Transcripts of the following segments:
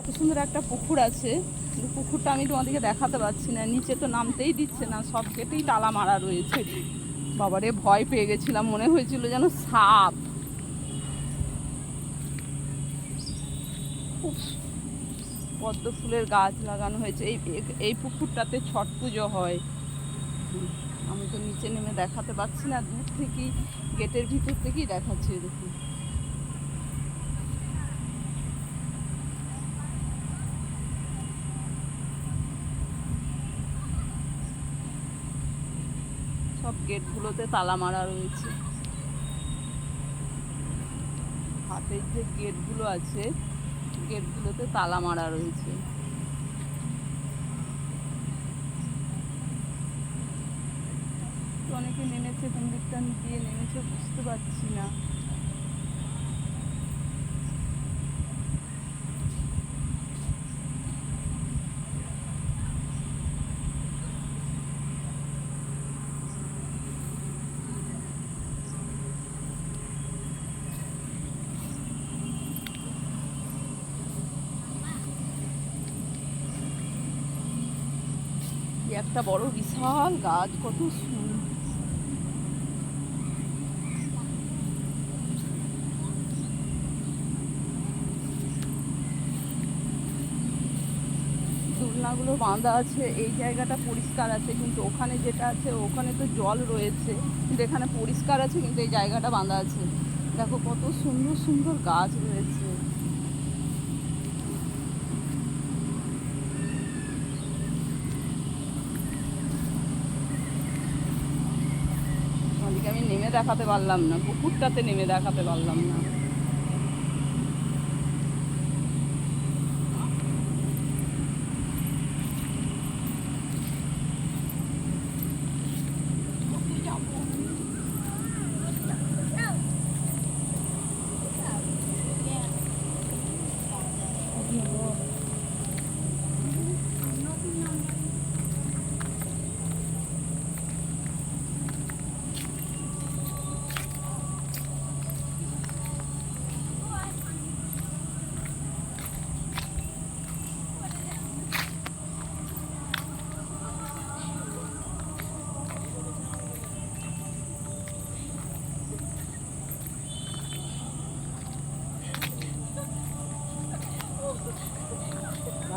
এত সুন্দর একটা পুকুর আছে, কিন্তু পুকুরটা আমি তোমাদেরকে দেখাতে পারছি না, নিচে তো নামতেই দিচ্ছে না, সব গেটেই তালা মারা রয়েছে। বাবারে ভয় পেয়ে গেছিলাম, মনে হয়েছিল যেন সাপ। পদ্ম ফুলের গাছ লাগানো হয়েছে। এই পুকুরটাতে ছট পুজো হয়। আমি তো নিচে নেমে দেখাতে পারছি না, দূর থেকেই গেটের ভিতর থেকেই দেখাচ্ছি। দেখুন সব গেটগুলোতে তালা মারা রয়েছে। হাতের যে গেটগুলো আছে, গেটগুলোতে তালা মারা রয়েছে। অনেকে নেমেছে, কোন দিকটা দিয়ে নেমেছে বুঝতে পারছি না। একটা বড় বিশাল গাছ, কত সুন্দর। দোলনাগুলো বাঁধা আছে, এই জায়গাটা পরিষ্কার আছে, কিন্তু ওখানে যেটা আছে ওখানে তো জল রয়েছে, কিন্তু এখানে পরিষ্কার আছে, কিন্তু এই জায়গাটা বাঁধা আছে। দেখো কত সুন্দর সুন্দর গাছ রয়েছে। ওদিকে আমি নেমে দেখাতে পারলাম না, পুকুরটাতে নেমে দেখাতে পারলাম না।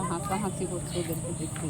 হাসাহাসি করছে ওদেরকে দেখে।